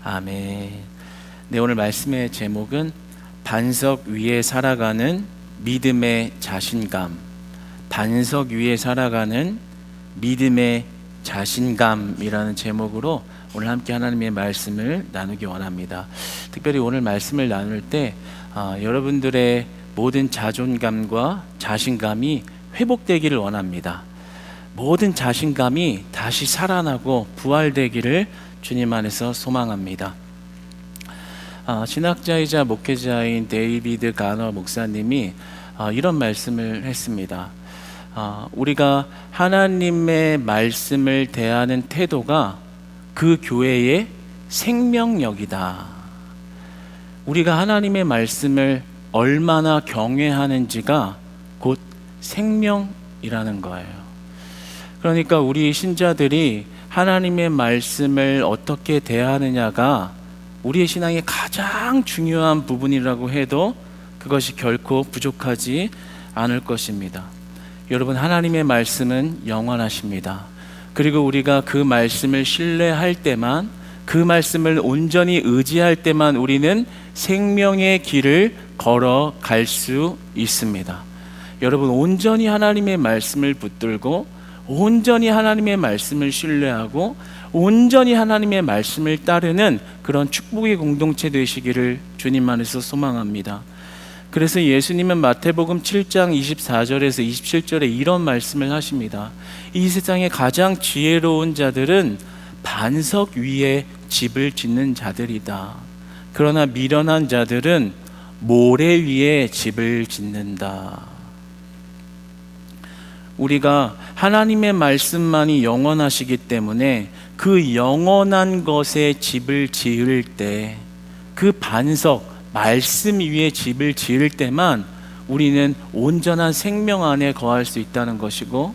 아멘. 네, 오늘 말씀의 제목은 반석 위에 살아가는 믿음의 자신감. 반석 위에 살아가는 믿음의 자신감이라는 제목으로 오늘 함께 하나님의 말씀을 나누기 원합니다. 특별히 오늘 말씀을 나눌 때 여러분들의 모든 자존감과 자신감이 회복되기를 원합니다. 모든 자신감이 다시 살아나고 부활되기를 주님 안에서 소망합니다. 신학자이자 목회자인 데이비드 가너 목사님이 이런 말씀을 했습니다. 우리가 하나님의 말씀을 대하는 태도가 그 교회의 생명력이다. 우리가 하나님의 말씀을 얼마나 경외하는지가 곧 생명이라는 거예요. 그러니까 우리 신자들이 하나님의 말씀을 어떻게 대하느냐가 우리의 신앙의 가장 중요한 부분이라고 해도 그것이 결코 부족하지 않을 것입니다. 여러분, 하나님의 말씀은 영원하십니다. 그리고 우리가 그 말씀을 신뢰할 때만, 그 말씀을 온전히 의지할 때만 우리는 생명의 길을 걸어갈 수 있습니다. 여러분, 온전히 하나님의 말씀을 붙들고 온전히 하나님의 말씀을 신뢰하고 온전히 하나님의 말씀을 따르는 그런 축복의 공동체 되시기를 주님 안에서 소망합니다. 그래서 예수님은 마태복음 7장 24절에서 27절에 이런 말씀을 하십니다. 이 세상에 가장 지혜로운 자들은 반석 위에 집을 짓는 자들이다. 그러나 미련한 자들은 모래 위에 집을 짓는다. 우리가 하나님의 말씀만이 영원하시기 때문에 그 영원한 것에 집을 지을 때, 그 반석, 말씀 위에 집을 지을 때만 우리는 온전한 생명 안에 거할 수 있다는 것이고,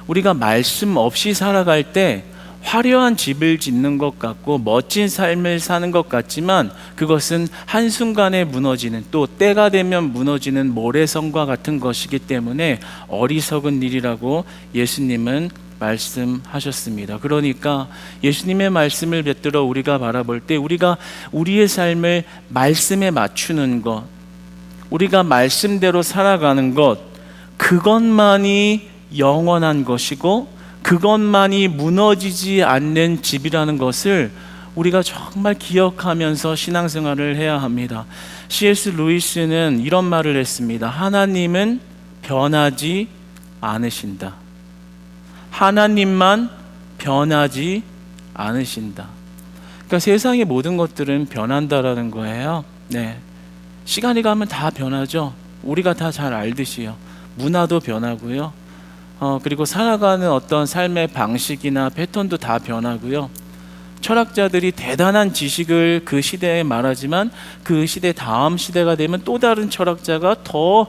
우리가 말씀 없이 살아갈 때 화려한 집을 짓는 것 같고 멋진 삶을 사는 것 같지만 그것은 한순간에 무너지는, 또 때가 되면 무너지는 모래성과 같은 것이기 때문에 어리석은 일이라고 예수님은 말씀하셨습니다. 그러니까 예수님의 말씀을 붙들어 우리가 바라볼 때 우리가 우리의 삶을 말씀에 맞추는 것, 우리가 말씀대로 살아가는 것, 그것만이 영원한 것이고 그것만이 무너지지 않는 집이라는 것을 우리가 정말 기억하면서 신앙생활을 해야 합니다. C.S. 루이스는 이런 말을 했습니다. 하나님은 변하지 않으신다. 하나님만 변하지 않으신다. 그러니까 세상의 모든 것들은 변한다라는 거예요. 네, 시간이 가면 다 변하죠. 우리가 다 잘 알듯이요. 문화도 변하고요. 그리고 살아가는 어떤 삶의 방식이나 패턴도 다 변하고요. 철학자들이 대단한 지식을 그 시대에 말하지만 그 시대 다음 시대가 되면 또 다른 철학자가 더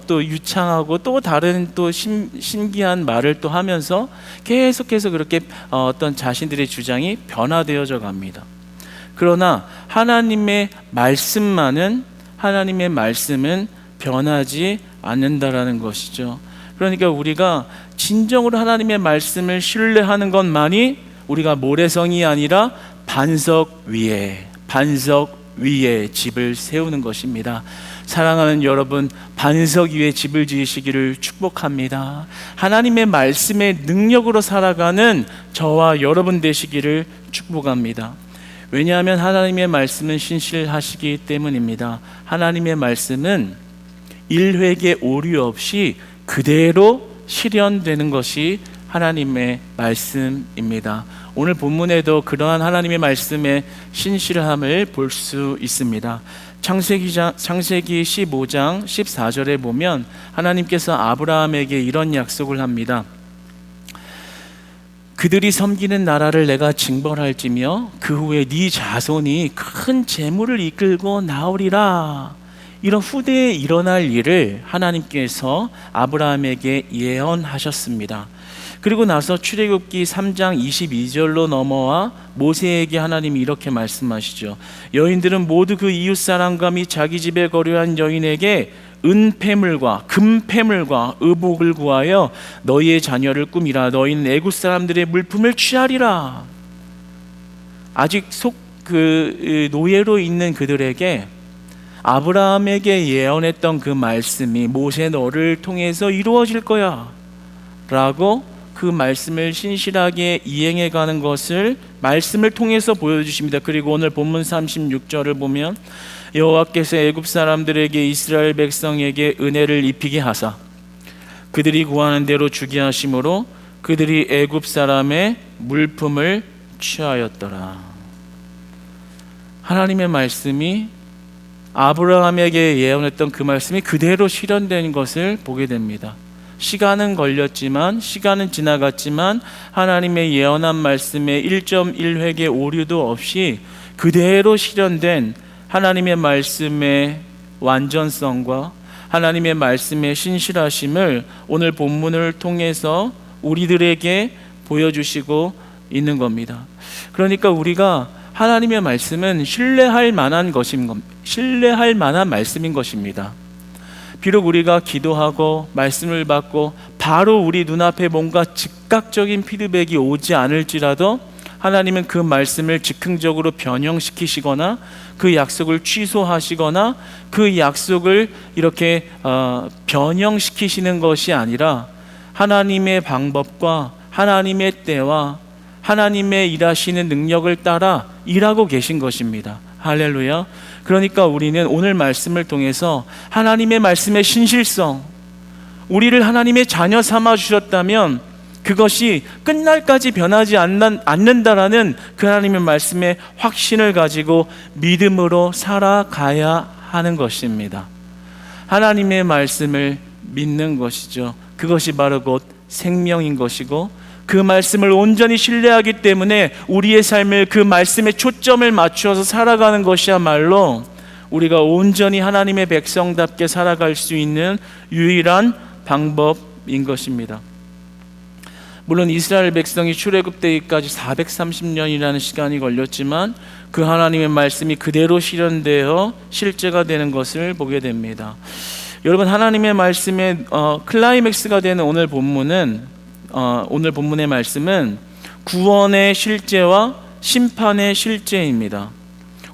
또 유창하고 또 다른 또 신기한 말을 또 하면서 계속해서 그렇게 어떤 자신들의 주장이 변화되어져 갑니다. 그러나 하나님의 말씀은 변하지 않는다라는 것이죠. 그러니까 우리가 진정으로 하나님의 말씀을 신뢰하는 것만이 우리가 모래성이 아니라 반석 위에 집을 세우는 것입니다. 사랑하는 여러분, 반석 위에 집을 지으시기를 축복합니다. 하나님의 말씀의 능력으로 살아가는 저와 여러분 되시기를 축복합니다. 왜냐하면 하나님의 말씀은 신실하시기 때문입니다. 하나님의 말씀은 일회개 오류 없이 그대로 실현되는 것이 하나님의 말씀입니다. 오늘 본문에도 그러한 하나님의 말씀의 신실함을 볼 수 있습니다. 창세기 15장 14절에 보면 하나님께서 아브라함에게 이런 약속을 합니다. 그들이 섬기는 나라를 내가 징벌할지며 그 후에 네 자손이 큰 재물을 이끌고 나오리라. 이런 후대에 일어날 일을 하나님께서 아브라함에게 예언하셨습니다. 그리고 나서 출애굽기 3장 22절로 넘어와 모세에게 하나님이 이렇게 말씀하시죠. 여인들은 모두 그 이웃사람과 및 자기 집에 거류한 여인에게 은폐물과 금폐물과 의복을 구하여 너희의 자녀를 꾸미라. 너희는 애굽 사람들의 물품을 취하리라. 아직 그 노예로 있는 그들에게 아브라함에게 예언했던 그 말씀이 모세 너를 통해서 이루어질 거야 라고 그 말씀을 신실하게 이행해 가는 것을 말씀을 통해서 보여주십니다. 그리고 오늘 본문 36절을 보면 여호와께서 애굽 사람들에게 이스라엘 백성에게 은혜를 입히게 하사 그들이 구하는 대로 주게 하심으로 그들이 애굽 사람의 물품을 취하였더라. 하나님의 말씀이 아브라함에게 예언했던 그 말씀이 그대로 실현된 것을 보게 됩니다. 시간은 걸렸지만, 시간은 지나갔지만 하나님의 예언한 말씀에 1.1획의 오류도 없이 그대로 실현된 하나님의 말씀의 완전성과 하나님의 말씀의 신실하심을 오늘 본문을 통해서 우리들에게 보여주시고 있는 겁니다. 그러니까 우리가 하나님의 말씀은 신뢰할 만한 말씀인 것입니다. 비록 우리가 기도하고 말씀을 받고 바로 우리 눈앞에 뭔가 즉각적인 피드백이 오지 않을지라도 하나님은 그 말씀을 즉흥적으로 변형시키시거나 그 약속을 취소하시거나 그 약속을 이렇게 변형시키시는 것이 아니라 하나님의 방법과 하나님의 때와 하나님의 일하시는 능력을 따라 일하고 계신 것입니다. 할렐루야. 그러니까 우리는 오늘 말씀을 통해서 하나님의 말씀의 신실성, 우리를 하나님의 자녀 삼아 주셨다면 그것이 끝날까지 변하지 않는다라는 그 하나님의 말씀의 확신을 가지고 믿음으로 살아가야 하는 것입니다. 하나님의 말씀을 믿는 것이죠. 그것이 바로 곧 생명인 것이고 그 말씀을 온전히 신뢰하기 때문에 우리의 삶을 그 말씀에 초점을 맞추어서 살아가는 것이야말로 우리가 온전히 하나님의 백성답게 살아갈 수 있는 유일한 방법인 것입니다. 물론 이스라엘 백성이 출애굽되기까지 430년이라는 시간이 걸렸지만 그 하나님의 말씀이 그대로 실현되어 실제가 되는 것을 보게 됩니다. 여러분, 하나님의 말씀의 클라이맥스가 되는 오늘 본문의 말씀은 구원의 실제와 심판의 실제입니다.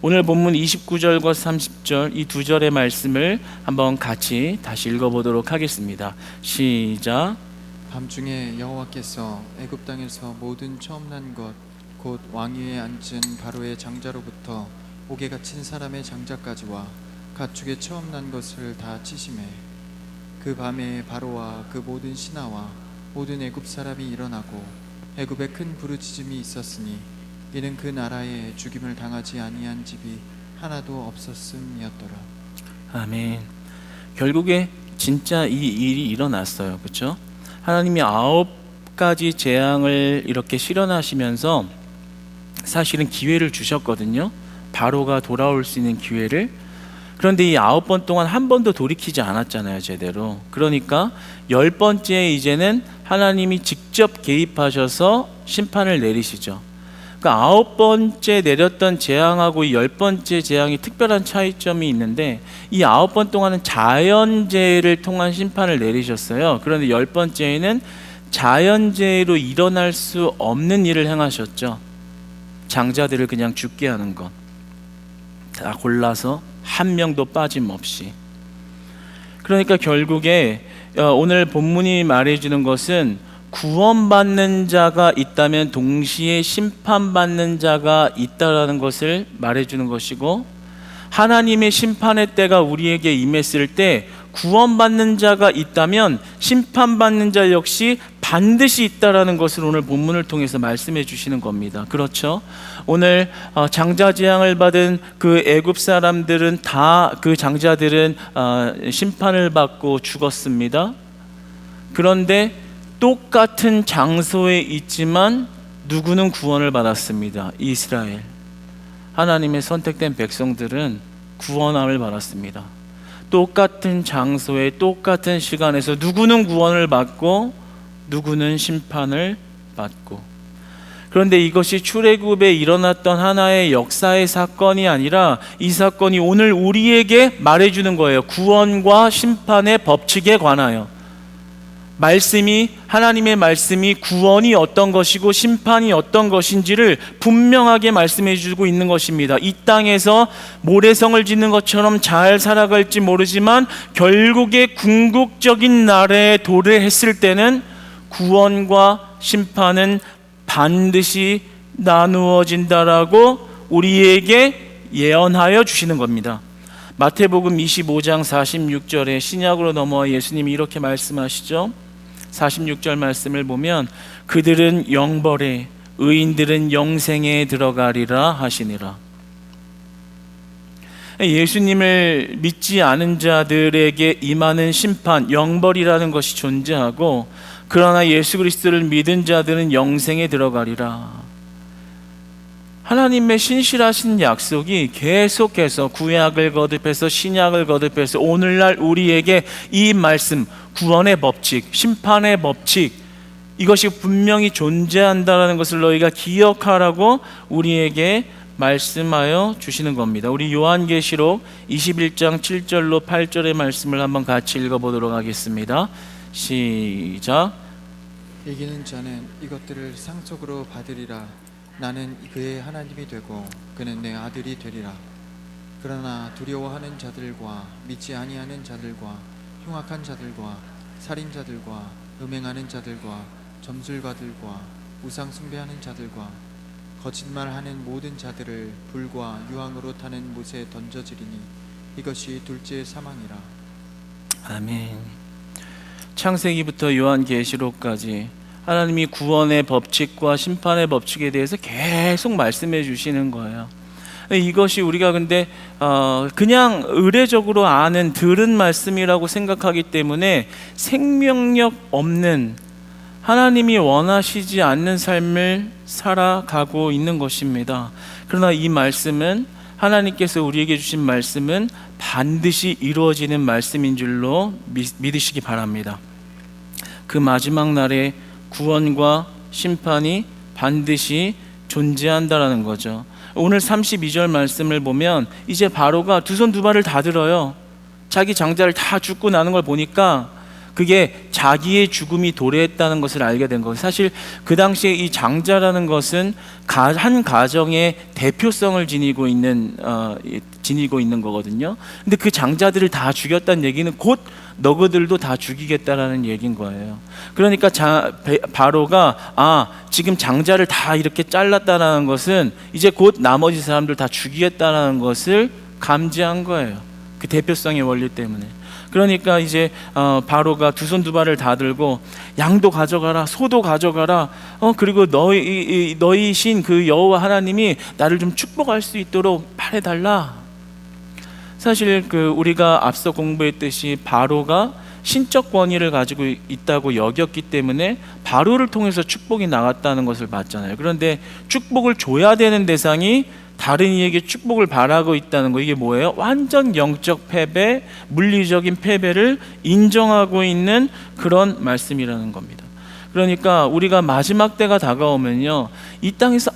오늘 본문 29절과 30절 이 두 절의 말씀을 한번 같이 다시 읽어보도록 하겠습니다. 시작. 밤중에 여호와께서 애굽 땅에서 모든 처음 난 것 곧 왕위에 앉은 바로의 장자로부터 옥에 갇힌 사람의 장자까지와 가축의 처음 난 것을 다 치심해 그 밤에 바로와 그 모든 신하와 모든 애굽 사람이 일어나고 애굽에 큰 부르짖음이 있었으니 이는 그 나라에 죽임을 당하지 아니한 집이 하나도 없었음이었더라. 아멘. 결국에 진짜 이 일이 일어났어요. 그렇죠? 하나님이 9가지 재앙을 이렇게 실현하시면서 사실은 기회를 주셨거든요. 바로가 돌아올 수 있는 기회를. 그런데 이 9번 동안 한 번도 돌이키지 않았잖아요, 제대로. 그러니까 10번째 이제는 하나님이 직접 개입하셔서 심판을 내리시죠. 그러니까 9번째 내렸던 재앙하고 이 10번째 재앙이 특별한 차이점이 있는데 이 9번 동안은 자연재해를 통한 심판을 내리셨어요. 그런데 10번째에는 자연재해로 일어날 수 없는 일을 행하셨죠. 장자들을 그냥 죽게 하는 것. 다 골라서 한 명도 빠짐없이. 그러니까 결국에 오늘 본문이 말해주는 것은 구원받는 자가 있다면 동시에 심판받는 자가 있다라는 것을 말해주는 것이고, 하나님의 심판의 때가 우리에게 임했을 때 구원받는 자가 있다면 심판받는 자 역시 반드시 있다라는 것을 오늘 본문을 통해서 말씀해 주시는 겁니다. 그렇죠? 오늘 장자 재앙을 받은 그 애굽 사람들은 다 그 장자들은 심판을 받고 죽었습니다. 그런데 똑같은 장소에 있지만 누구는 구원을 받았습니다. 이스라엘, 하나님의 선택된 백성들은 구원함을 받았습니다. 똑같은 장소에 똑같은 시간에서 누구는 구원을 받고 누구는 심판을 받고. 그런데 이것이 출애굽에 일어났던 하나의 역사의 사건이 아니라 이 사건이 오늘 우리에게 말해주는 거예요. 구원과 심판의 법칙에 관하여. 하나님의 말씀이 구원이 어떤 것이고 심판이 어떤 것인지를 분명하게 말씀해 주고 있는 것입니다. 이 땅에서 모래성을 짓는 것처럼 잘 살아갈지 모르지만 결국에 궁극적인 날에 도래했을 때는 구원과 심판은 반드시 나누어진다라고 우리에게 예언하여 주시는 겁니다. 마태복음 25장 46절에 신약으로 넘어와 예수님이 이렇게 말씀하시죠. 46절 말씀을 보면 그들은 영벌에 의인들은 영생에 들어가리라 하시니라. 예수님을 믿지 않은 자들에게 임하는 심판, 영벌이라는 것이 존재하고, 그러나 예수 그리스도를 믿은 자들은 영생에 들어가리라. 하나님의 신실하신 약속이 계속해서 구약을 거듭해서 신약을 거듭해서 오늘날 우리에게 이 말씀, 구원의 법칙, 심판의 법칙, 이것이 분명히 존재한다는 것을 너희가 기억하라고 우리에게 말씀하여 주시는 겁니다. 우리 요한계시록 21장 7절로 8절의 말씀을 한번 같이 읽어보도록 하겠습니다. 시작. 이기는 자는 이것들을 상속으로 받으리라. 나는 그의 하나님이 되고 그는 내 아들이 되리라. 그러나 두려워하는 자들과 믿지 아니하는 자들과 흉악한 자들과 살인자들과 음행하는 자들과 점술가들과 우상 숭배하는 자들과 거짓말하는 모든 자들을 불과 유황으로 타는 못에 던져지리니 이것이 둘째 사망이라. 아멘. 창세기부터 요한계시록까지 하나님이 구원의 법칙과 심판의 법칙에 대해서 계속 말씀해 주시는 거예요. 이것이 우리가 근데 그냥 의례적으로 아는 들은 말씀이라고 생각하기 때문에 생명력 없는, 하나님이 원하시지 않는 삶을 살아가고 있는 것입니다. 그러나 이 말씀은, 하나님께서 우리에게 주신 말씀은 반드시 이루어지는 말씀인 줄로 믿으시기 바랍니다. 그 마지막 날에 구원과 심판이 반드시 존재한다라는 거죠. 오늘 32절 말씀을 보면 이제 바로가 두 손 두 발을 다 들어요. 자기 장자를 다 죽고 나는 걸 보니까 그게 자기의 죽음이 도래했다는 것을 알게 된 거예요. 사실 그 당시에 이 장자라는 것은 한 가정의 대표성을 지니고 있는 거거든요. 근데 그 장자들을 다 죽였다는 얘기는 곧 너희들도 다 죽이겠다라는 얘기인 거예요. 그러니까 바로가 지금 장자를 다 이렇게 잘랐다라는 것은 이제 곧 나머지 사람들 다 죽이겠다라는 것을 감지한 거예요. 그 대표성의 원리 때문에. 그러니까 이제 바로가 두 손 두 발을 다 들고 양도 가져가라, 소도 가져가라. 그리고 너희신 그 여호와 하나님이 나를 좀 축복할 수 있도록 말해달라. 사실 우리가 앞서 공부했듯이 바로가 신적 권위를 가지고 있다고 여겼기 때문에 바로를 통해서 축복이 나갔다는 것을 봤잖아요. 그런데 축복을 줘야 되는 대상이 다른 이에게 축복을 바라고 있다는 거, 이게 뭐예요? 완전 영적 패배, 물리적인 패배를 인정하고 있는 그런 말씀이라는 겁니다. 그러니까 우리가 마지막 때가 다가오면요, 이 땅에서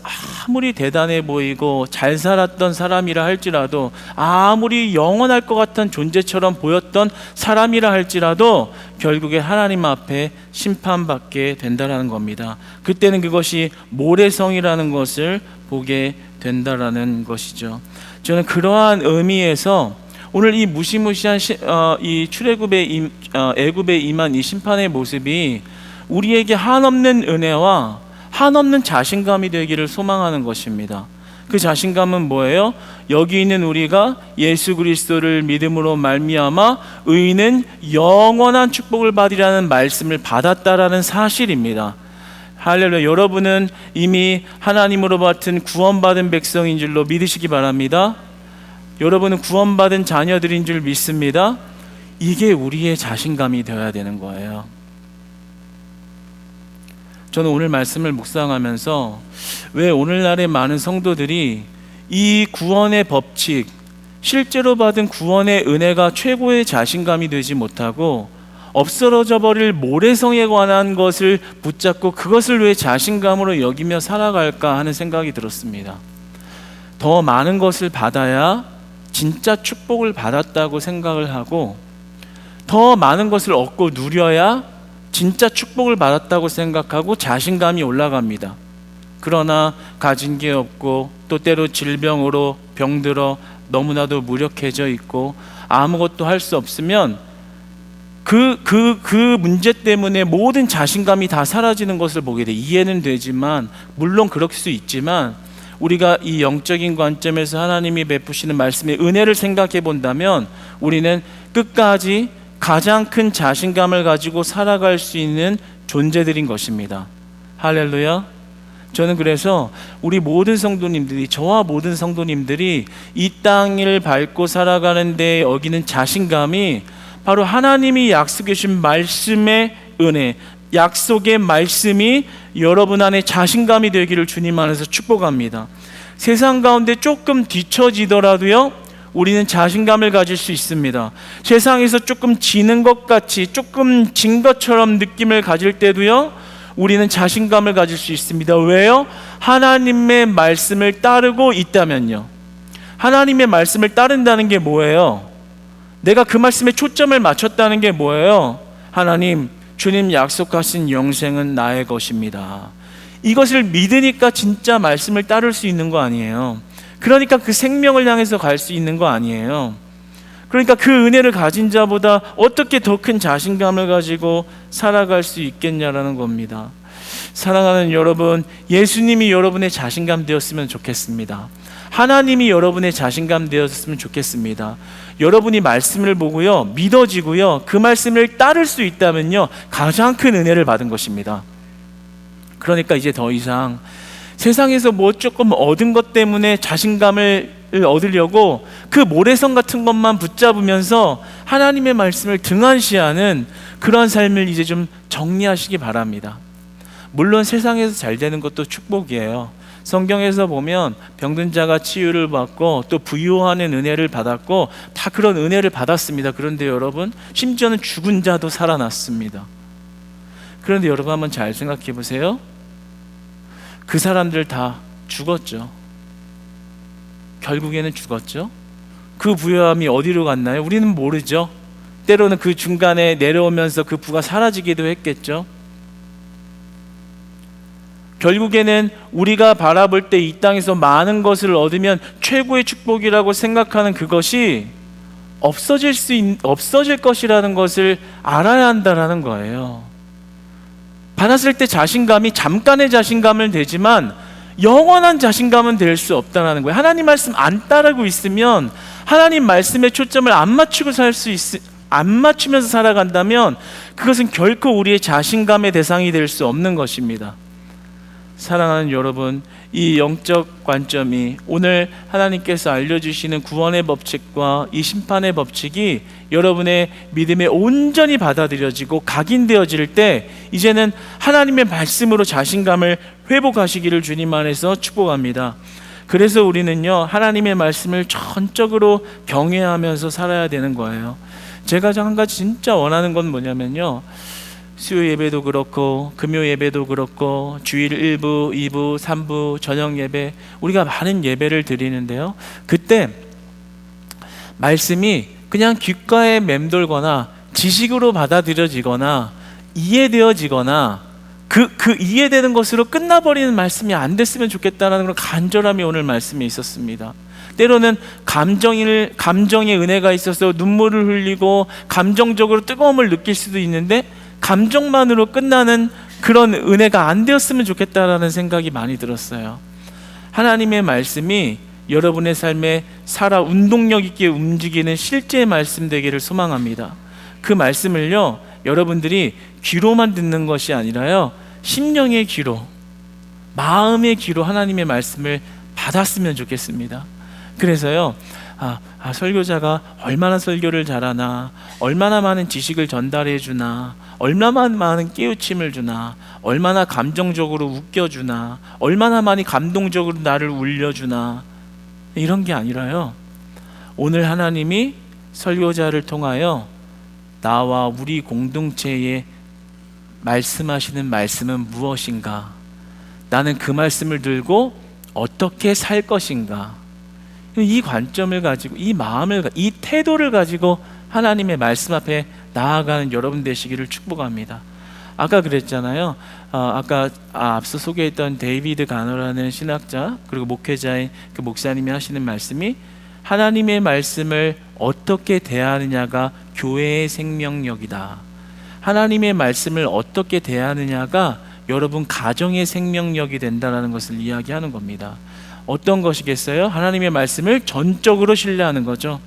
아무리 대단해 보이고 잘 살았던 사람이라 할지라도, 아무리 영원할 것 같은 존재처럼 보였던 사람이라 할지라도 결국에 하나님 앞에 심판받게 된다라는 겁니다. 그때는 그것이 모래성이라는 것을 보게 된다라는 것이죠. 저는 그러한 의미에서 오늘 이 무시무시한 이 출애굽의 애굽에 임한 이 심판의 모습이 우리에게 한없는 은혜와 한없는 자신감이 되기를 소망하는 것입니다. 그 자신감은 뭐예요? 여기 있는 우리가 예수 그리스도를 믿음으로 말미암아 의인은 영원한 축복을 받으리라는 말씀을 받았다라는 사실입니다. 할렐루야. 여러분은 이미 하나님으로 받은 구원받은 백성인 줄로 믿으시기 바랍니다. 여러분은 구원받은 자녀들인 줄 믿습니다. 이게 우리의 자신감이 되어야 되는 거예요. 저는 오늘 말씀을 묵상하면서 왜 오늘날의 많은 성도들이 이 구원의 법칙, 실제로 받은 구원의 은혜가 최고의 자신감이 되지 못하고 없어져 버릴 모래성에 관한 것을 붙잡고 그것을 왜 자신감으로 여기며 살아갈까 하는 생각이 들었습니다. 더 많은 것을 받아야 진짜 축복을 받았다고 생각을 하고, 더 많은 것을 얻고 누려야 진짜 축복을 받았다고 생각하고 자신감이 올라갑니다. 그러나 가진 게 없고 또 때로 질병으로 병들어 너무나도 무력해져 있고 아무것도 할 수 없으면 그 문제 때문에 모든 자신감이 다 사라지는 것을 보게 돼. 이해는 되지만, 물론 그럴 수 있지만, 우리가 이 영적인 관점에서 하나님이 베푸시는 말씀의 은혜를 생각해 본다면 우리는 끝까지 가장 큰 자신감을 가지고 살아갈 수 있는 존재들인 것입니다. 할렐루야. 저는 그래서 우리 모든 성도님들이, 저와 모든 성도님들이 이 땅을 밟고 살아가는 데 여기는 자신감이 바로 하나님이 약속해 주신 말씀의 은혜, 약속의 말씀이 여러분 안에 자신감이 되기를 주님 안에서 축복합니다. 세상 가운데 조금 뒤처지더라도요, 우리는 자신감을 가질 수 있습니다. 세상에서 조금 지는 것 같이, 조금 진 것처럼 느낌을 가질 때도요, 우리는 자신감을 가질 수 있습니다. 왜요? 하나님의 말씀을 따르고 있다면요. 하나님의 말씀을 따른다는 게 뭐예요? 내가 그 말씀에 초점을 맞췄다는 게 뭐예요? 하나님, 주님 약속하신 영생은 나의 것입니다. 이것을 믿으니까 진짜 말씀을 따를 수 있는 거 아니에요. 그러니까 그 생명을 향해서 갈 수 있는 거 아니에요. 그러니까 그 은혜를 가진 자보다 어떻게 더 큰 자신감을 가지고 살아갈 수 있겠냐라는 겁니다. 사랑하는 여러분, 예수님이 여러분의 자신감 되었으면 좋겠습니다. 하나님이 여러분의 자신감 되었으면 좋겠습니다. 여러분이 말씀을 보고요, 믿어지고요, 그 말씀을 따를 수 있다면요, 가장 큰 은혜를 받은 것입니다. 그러니까 이제 더 이상 세상에서 뭐 조금 얻은 것 때문에 자신감을 얻으려고 그 모래성 같은 것만 붙잡으면서 하나님의 말씀을 등한시하는 그런 삶을 이제 좀 정리하시기 바랍니다. 물론 세상에서 잘 되는 것도 축복이에요. 성경에서 보면 병든 자가 치유를 받고 또 부유하는 은혜를 받았고 다 그런 은혜를 받았습니다. 그런데 여러분, 심지어는 죽은 자도 살아났습니다. 그런데 여러분 한번 잘 생각해 보세요. 그 사람들 다 죽었죠. 결국에는 죽었죠. 그 부유함이 어디로 갔나요? 우리는 모르죠. 때로는 그 중간에 내려오면서 그 부가 사라지기도 했겠죠. 결국에는 우리가 바라볼 때 이 땅에서 많은 것을 얻으면 최고의 축복이라고 생각하는 그것이 없어질 것이라는 것을 알아야 한다는 거예요. 받았을 때 자신감이 잠깐의 자신감은 되지만 영원한 자신감은 될 수 없다는 거예요. 하나님 말씀 안 따르고 있으면, 하나님 말씀에 초점을 안 맞추면서 살아간다면 그것은 결코 우리의 자신감의 대상이 될 수 없는 것입니다. 사랑하는 여러분, 이 영적 관점이 오늘 하나님께서 알려주시는 구원의 법칙과 이 심판의 법칙이 여러분의 믿음에 온전히 받아들여지고 각인되어질 때 이제는 하나님의 말씀으로 자신감을 회복하시기를 주님 안에서 축복합니다. 그래서 우리는요, 하나님의 말씀을 전적으로 경외하면서 살아야 되는 거예요. 제가 한 가지 진짜 원하는 건 뭐냐면요, 수요 예배도 그렇고 금요 예배도 그렇고 주일 1부, 2부, 3부, 저녁 예배, 우리가 많은 예배를 드리는데요, 그때 말씀이 그냥 귓가에 맴돌거나 지식으로 받아들여지거나 이해되어지거나 그 이해되는 것으로 끝나버리는 말씀이 안 됐으면 좋겠다는 그런 간절함이 오늘 말씀에 있었습니다. 때로는 감정의 은혜가 있어서 눈물을 흘리고 감정적으로 뜨거움을 느낄 수도 있는데 감정만으로 끝나는 그런 은혜가 안 되었으면 좋겠다라는 생각이 많이 들었어요. 하나님의 말씀이 여러분의 삶에 살아 운동력 있게 움직이는 실제의 말씀 되기를 소망합니다. 그 말씀을요, 여러분들이 귀로만 듣는 것이 아니라요, 심령의 귀로, 마음의 귀로 하나님의 말씀을 받았으면 좋겠습니다. 그래서요, 설교자가 얼마나 설교를 잘하나, 얼마나 많은 지식을 전달해 주나, 얼마나 많은 깨우침을 주나, 얼마나 감정적으로 웃겨주나, 얼마나 많이 감동적으로 나를 울려주나, 이런 게 아니라요, 오늘 하나님이 설교자를 통하여 나와 우리 공동체에 말씀하시는 말씀은 무엇인가, 나는 그 말씀을 들고 어떻게 살 것인가, 이 관점을 가지고, 이 마음을, 이 태도를 가지고 하나님의 말씀 앞에 나아가는 여러분 되시기를 축복합니다. 아까 그랬잖아요. 아까 앞서 소개했던 데이비드 가너라는 신학자 그리고 목회자인 그 목사님이 하시는 말씀이 하나님의 말씀을 어떻게 대하느냐가 교회의 생명력이다. 하나님의 말씀을 어떻게 대하느냐가 여러분 가정의 생명력이 된다는 것을 이야기하는 겁니다. 어떤 것이겠어요? 하나님의 말씀을 전적으로 신뢰하는 거죠.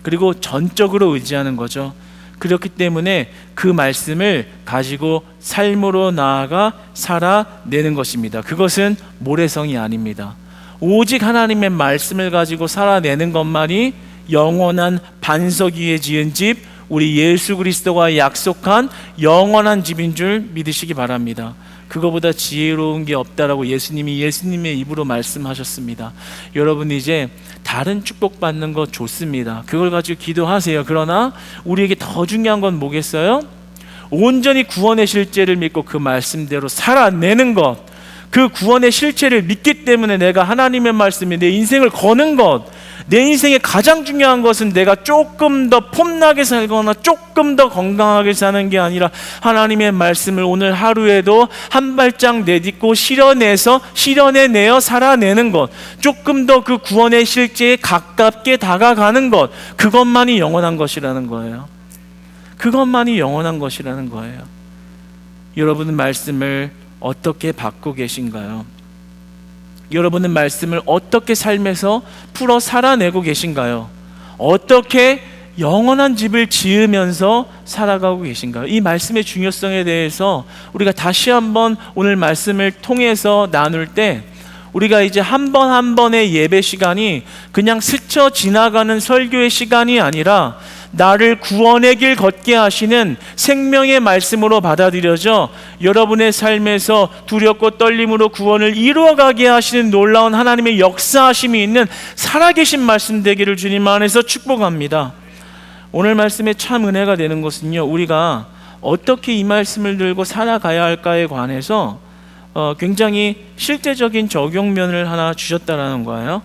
그리고 전적으로 의지하는 거죠. 그렇기 때문에 그 말씀을 가지고 삶으로 나아가 살아내는 것입니다. 그것은 모래성이 아닙니다. 오직 하나님의 말씀을 가지고 살아내는 것만이 영원한 반석 위에 지은 집, 우리 예수 그리스도가 약속한 영원한 집인 줄 믿으시기 바랍니다. 그거보다 지혜로운 게 없다라고 예수님의 입으로 말씀하셨습니다. 여러분 이제 다른 축복받는 거 좋습니다. 그걸 가지고 기도하세요. 그러나 우리에게 더 중요한 건 뭐겠어요? 온전히 구원의 실제를 믿고 그 말씀대로 살아내는 것, 그 구원의 실체를 믿기 때문에 내가 하나님의 말씀에 내 인생을 거는 것, 내 인생의 가장 중요한 것은 내가 조금 더 폼나게 살거나 조금 더 건강하게 사는 게 아니라 하나님의 말씀을 오늘 하루에도 한 발짝 내딛고 실현해내어 살아내는 것, 조금 더 그 구원의 실제에 가깝게 다가가는 것, 그것만이 영원한 것이라는 거예요. 그것만이 영원한 것이라는 거예요. 여러분은 말씀을 어떻게 받고 계신가요? 여러분은 말씀을 어떻게 삶에서 풀어 살아내고 계신가요? 어떻게 영원한 집을 지으면서 살아가고 계신가요? 이 말씀의 중요성에 대해서 우리가 다시 한번 오늘 말씀을 통해서 나눌 때 우리가 이제 한 번 한 번의 예배 시간이 그냥 스쳐 지나가는 설교의 시간이 아니라 나를 구원의 길 걷게 하시는 생명의 말씀으로 받아들여져 여러분의 삶에서 두렵고 떨림으로 구원을 이루어가게 하시는 놀라운 하나님의 역사하심이 있는 살아계신 말씀 되기를 주님 안에서 축복합니다. 오늘 말씀에 참 은혜가 되는 것은요, 우리가 어떻게 이 말씀을 들고 살아가야 할까에 관해서 굉장히 실제적인 적용면을 하나 주셨다라는 거예요.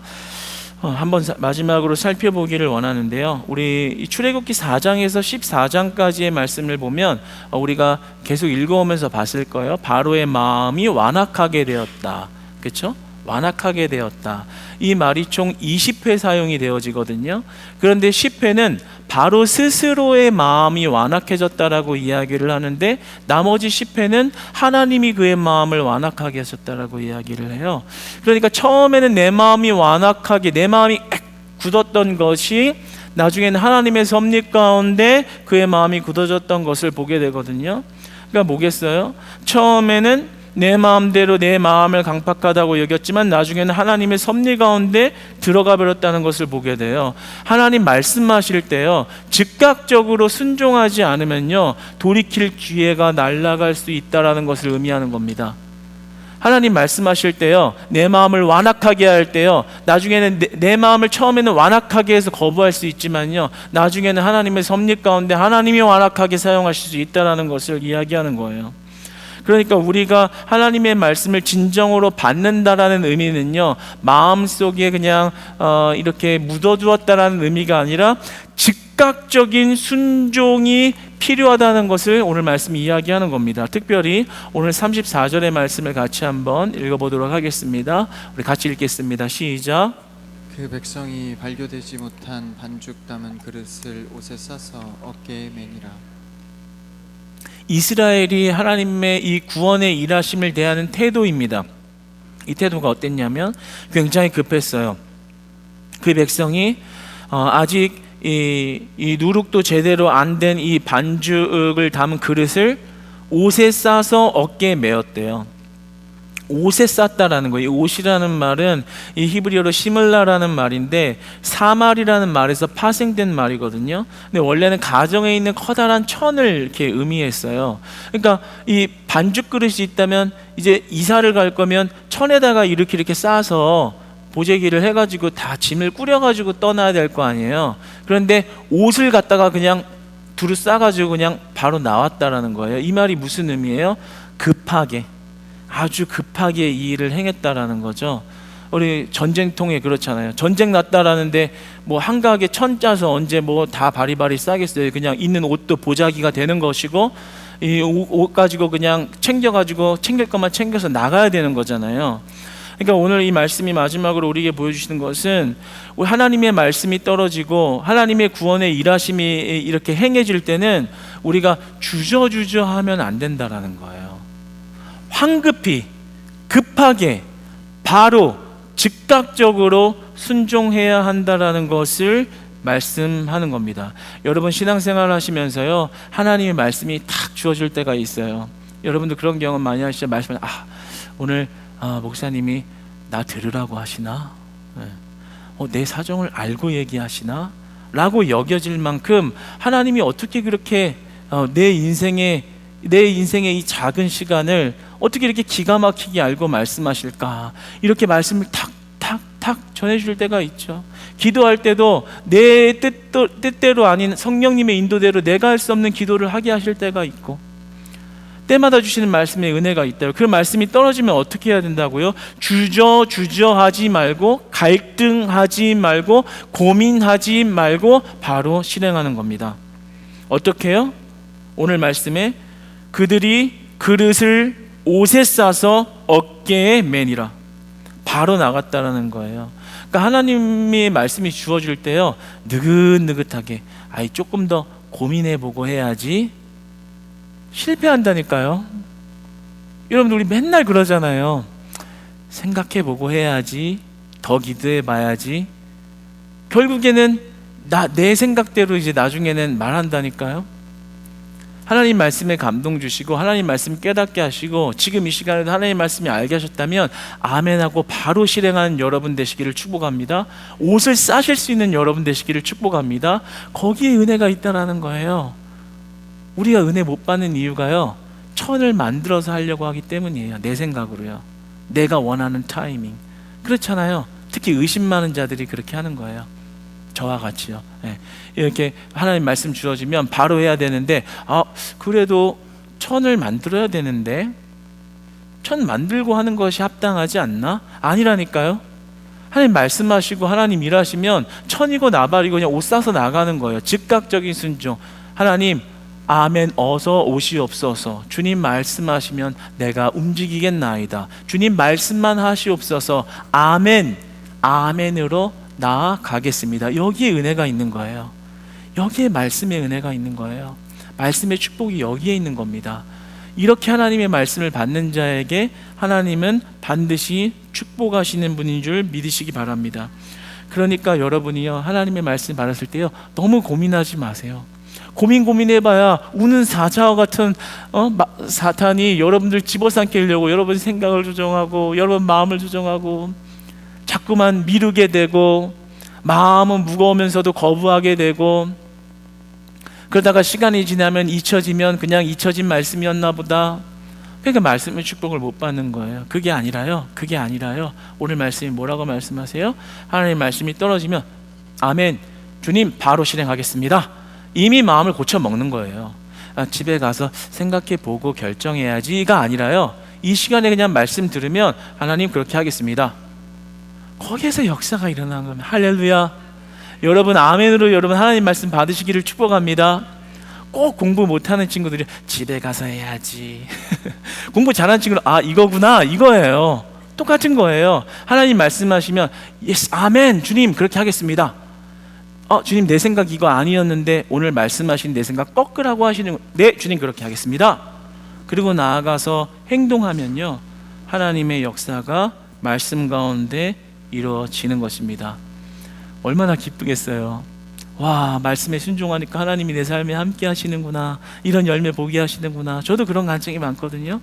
한번 마지막으로 살펴보기를 원하는데요. 우리 출애굽기 4장에서 14장까지의 말씀을 보면 우리가 계속 읽어오면서 봤을 거예요. 바로의 마음이 완악하게 되었다. 그렇죠? 완악하게 되었다. 이 말이 총 20회 사용이 되어지거든요. 그런데 10회는 바로 스스로의 마음이 완악해졌다라고 이야기를 하는데 나머지 10회는 하나님이 그의 마음을 완악하게 하셨다라고 이야기를 해요. 그러니까 처음에는 내 마음이 완악하게, 내 마음이 굳었던 것이 나중에는 하나님의 섭리 가운데 그의 마음이 굳어졌던 것을 보게 되거든요. 그러니까 뭐겠어요? 처음에는 내 마음대로 내 마음을 강팍하다고 여겼지만 나중에는 하나님의 섭리 가운데 들어가 버렸다는 것을 보게 돼요. 하나님 말씀하실 때요, 즉각적으로 순종하지 않으면요, 돌이킬 기회가 날아갈 수 있다라는 것을 의미하는 겁니다. 하나님 말씀하실 때요, 내 마음을 완악하게 할 때요, 나중에는 내 마음을 처음에는 완악하게 해서 거부할 수 있지만요, 나중에는 하나님의 섭리 가운데 하나님이 완악하게 사용하실 수 있다라는 것을 이야기하는 거예요. 그러니까 우리가 하나님의 말씀을 진정으로 받는다라는 의미는요, 마음속에 그냥 이렇게 묻어두었다라는 의미가 아니라 즉각적인 순종이 필요하다는 것을 오늘 말씀이 이야기하는 겁니다. 특별히 오늘 34절의 말씀을 같이 한번 읽어보도록 하겠습니다. 우리 같이 읽겠습니다. 시작. 그 백성이 발교되지 못한 반죽 담은 그릇을 옷에 싸서 어깨에 매니라. 이스라엘이 하나님의 이 구원의 일하심을 대하는 태도입니다. 이 태도가 어땠냐면 굉장히 급했어요. 그 백성이 아직 이 누룩도 제대로 안 된 이 반죽을 담은 그릇을 옷에 싸서 어깨에 메었대요. 옷에 쌌다라는 거예요. 이 옷이라는 말은 이 히브리어로 시물라라는 말인데 사말이라는 말에서 파생된 말이거든요. 근데 원래는 가정에 있는 커다란 천을 이렇게 의미했어요. 그러니까 이 반죽 그릇이 있다면 이제 이사를 갈 거면 천에다가 이렇게 싸서 보재기를 해가지고 다 짐을 꾸려가지고 떠나야 될 거 아니에요. 그런데 옷을 갖다가 그냥 두루 싸가지고 그냥 바로 나왔다라는 거예요. 이 말이 무슨 의미예요? 급하게, 아주 급하게 이 일을 행했다라는 거죠. 우리 전쟁통에 그렇잖아요. 전쟁 났다라는데 뭐 한가하게 천 짜서 언제 뭐 다 바리바리 싸겠어요. 그냥 있는 옷도 보자기가 되는 것이고, 이 옷 가지고 그냥 챙길 것만 챙겨서 나가야 되는 거잖아요. 그러니까 오늘 이 말씀이 마지막으로 우리에게 보여주시는 것은 하나님의 말씀이 떨어지고 하나님의 구원의 일하심이 이렇게 행해질 때는 우리가 주저주저 하면 안 된다라는 거예요. 황급히, 급하게, 바로, 즉각적으로 순종해야 한다라는 것을 말씀하는 겁니다. 여러분 신앙생활 하시면서요, 하나님의 말씀이 탁 주어질 때가 있어요. 여러분도 그런 경험 많이 하시죠? 말씀을 오늘 목사님이 나 들으라고 하시나? 내 사정을 알고 얘기하시나? 라고 여겨질 만큼 하나님이 어떻게 그렇게 내 인생의 이 작은 시간을 어떻게 이렇게 기가 막히게 알고 말씀하실까? 이렇게 말씀을 탁 전해줄 때가 있죠. 기도할 때도 내 뜻대로 아닌 성령님의 인도대로 내가 할 수 없는 기도를 하게 하실 때가 있고, 때마다 주시는 말씀의 은혜가 있다고. 그 말씀이 떨어지면 어떻게 해야 된다고요? 주저하지 말고, 갈등하지 말고, 고민하지 말고 바로 실행하는 겁니다. 어떻게 해요? 오늘 말씀에 그들이 그릇을 옷에 싸서 어깨에 매니라, 바로 나갔다라는 거예요. 그러니까 하나님의 말씀이 주어질 때요, 느긋느긋하게 조금 더 고민해보고 해야지, 실패한다니까요. 여러분들 우리 맨날 그러잖아요. 생각해보고 해야지, 더 기도해봐야지. 결국에는 내 생각대로 이제 나중에는 말한다니까요. 하나님 말씀에 감동 주시고 하나님 말씀 깨닫게 하시고 지금 이 시간에도 하나님 말씀이 알게 하셨다면 아멘하고 바로 실행하는 여러분 되시기를 축복합니다. 옷을 싸실 수 있는 여러분 되시기를 축복합니다. 거기에 은혜가 있다라는 거예요. 우리가 은혜 못 받는 이유가요, 천을 만들어서 하려고 하기 때문이에요. 내 생각으로요, 내가 원하는 타이밍. 그렇잖아요. 특히 의심 많은 자들이 그렇게 하는 거예요. 저와 같이요. 이렇게 하나님 말씀 주어지면 바로 해야 되는데, 그래도 천을 만들어야 되는데 천 만들고 하는 것이 합당하지 않나? 아니라니까요. 하나님 말씀하시고 하나님 일하시면 천이고 나발이고 그냥 옷 싸서 나가는 거예요. 즉각적인 순종. 하나님 아멘, 어서 오시옵소서. 주님 말씀하시면 내가 움직이겠나이다. 주님 말씀만 하시옵소서. 아멘, 아멘으로 나아가겠습니다. 여기에 은혜가 있는 거예요. 여기에 말씀의 은혜가 있는 거예요. 말씀의 축복이 여기에 있는 겁니다. 이렇게 하나님의 말씀을 받는 자에게 하나님은 반드시 축복하시는 분인 줄 믿으시기 바랍니다. 그러니까 여러분이요, 하나님의 말씀 받았을 때요, 너무 고민하지 마세요. 고민해봐야 우는 사자와 같은 사탄이 여러분들 집어삼키려고 여러분 생각을 조정하고 여러분 마음을 조정하고 자꾸만 미루게 되고 마음은 무거우면서도 거부하게 되고, 그러다가 시간이 지나면 잊혀지면 그냥 잊혀진 말씀이었나 보다. 그러니까 말씀의 축복을 못 받는 거예요. 그게 아니라요. 오늘 말씀이 뭐라고 말씀하세요? 하나님 말씀이 떨어지면 아멘, 주님 바로 실행하겠습니다. 이미 마음을 고쳐 먹는 거예요. 집에 가서 생각해 보고 결정해야지가 아니라요, 이 시간에 그냥 말씀 들으면 하나님 그렇게 하겠습니다. 거기에서 역사가 일어나는 겁니다. 할렐루야. 여러분 아멘으로 여러분 하나님 말씀 받으시기를 축복합니다. 꼭 공부 못하는 친구들이 집에 가서 해야지 공부 잘하는 친구는 이거구나, 이거예요. 똑같은 거예요. 하나님 말씀하시면 예스, 아멘, 주님 그렇게 하겠습니다. 주님 내 생각 이거 아니었는데 오늘 말씀하신 내 생각 꺾으라고 하시는, 네 주님 그렇게 하겠습니다. 그리고 나아가서 행동하면요, 하나님의 역사가 말씀 가운데 이루어지는 것입니다. 얼마나 기쁘겠어요. 와, 말씀에 순종하니까 하나님이 내 삶에 함께 하시는구나, 이런 열매 보게 하시는구나. 저도 그런 간증이 많거든요.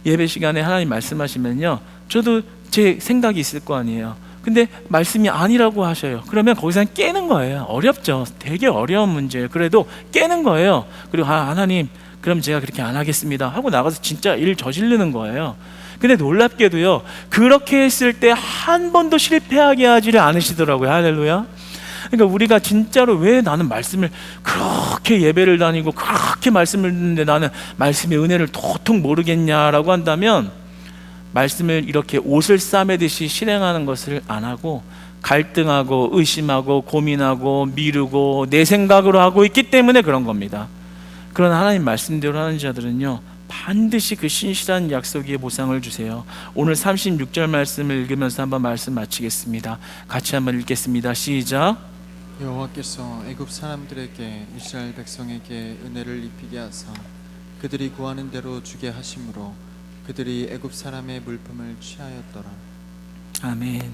예배 시간에 하나님 말씀하시면요, 저도 제 생각이 있을 거 아니에요. 근데 말씀이 아니라고 하셔요. 그러면 거기서 깨는 거예요. 어렵죠. 되게 어려운 문제예요. 그래도 깨는 거예요. 그리고 하나님 그럼 제가 그렇게 안 하겠습니다 하고 나가서 진짜 일 저지르는 거예요. 근데 놀랍게도요, 그렇게 했을 때 한 번도 실패하게 하지를 않으시더라고요. 할렐루야. 그러니까 우리가 진짜로 왜 나는 말씀을 그렇게 예배를 다니고 그렇게 말씀을 듣는데 나는 말씀의 은혜를 도통 모르겠냐라고 한다면, 말씀을 이렇게 옷을 싸매듯이 실행하는 것을 안 하고 갈등하고 의심하고 고민하고 미루고 내 생각으로 하고 있기 때문에 그런 겁니다. 그런 하나님 말씀대로 하는 자들은요, 반드시 그 신실한 약속 위에 보상을 주세요. 오늘 36절 말씀을 읽으면서 한번 말씀 마치겠습니다. 같이 한번 읽겠습니다. 시작. 여호와께서 애굽 사람들에게 이스라엘 백성에게 은혜를 입히게 하사 그들이 구하는 대로 주게 하심으로 그들이 애굽 사람의 물품을 취하였더라. 아멘.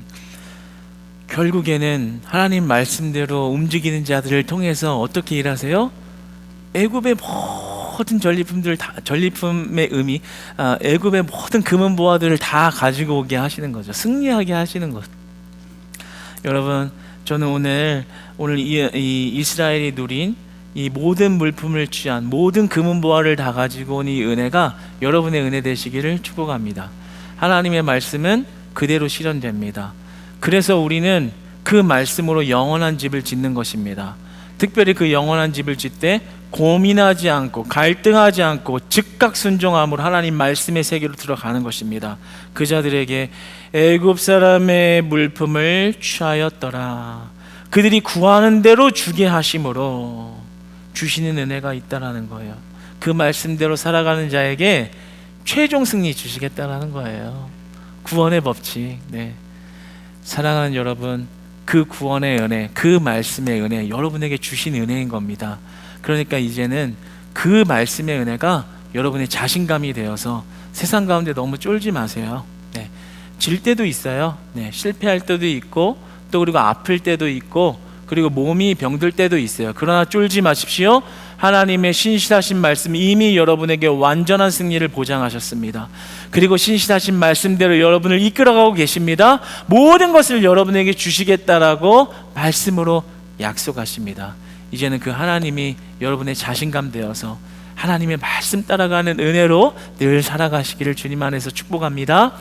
결국에는 하나님 말씀대로 움직이는 자들을 통해서 어떻게 일하세요? 애굽의 모든 전리품들 다, 전리품의 의미, 애굽의 모든 금은 보화들을 다 가지고 오게 하시는 거죠. 승리하게 하시는 것. 여러분, 저는 오늘 이 이스라엘이 누린 이 모든 물품을 취한 모든 금은 보화를 다 가지고 온 이 은혜가 여러분의 은혜 되시기를 축복합니다. 하나님의 말씀은 그대로 실현됩니다. 그래서 우리는 그 말씀으로 영원한 집을 짓는 것입니다. 특별히 그 영원한 집을 짓되 고민하지 않고 갈등하지 않고 즉각 순종함으로 하나님 말씀의 세계로 들어가는 것입니다. 그 자들에게 애굽 사람의 물품을 취하였더라. 그들이 구하는 대로 주게 하심으로 주시는 은혜가 있다라는 거예요. 그 말씀대로 살아가는 자에게 최종 승리 주시겠다라는 거예요. 구원의 법칙. 네. 사랑하는 여러분, 그 구원의 은혜, 그 말씀의 은혜, 여러분에게 주신 은혜인 겁니다. 그러니까 이제는 그 말씀의 은혜가 여러분의 자신감이 되어서 세상 가운데 너무 쫄지 마세요. 네. 질 때도 있어요. 네. 실패할 때도 있고, 또 그리고 아플 때도 있고, 그리고 몸이 병들 때도 있어요. 그러나 쫄지 마십시오. 하나님의 신실하신 말씀 이미 여러분에게 완전한 승리를 보장하셨습니다. 그리고 신실하신 말씀대로 여러분을 이끌어가고 계십니다. 모든 것을 여러분에게 주시겠다라고 말씀으로 약속하십니다. 이제는 그 하나님이 여러분의 자신감 되어서 하나님의 말씀 따라가는 은혜로 늘 살아가시기를 주님 안에서 축복합니다.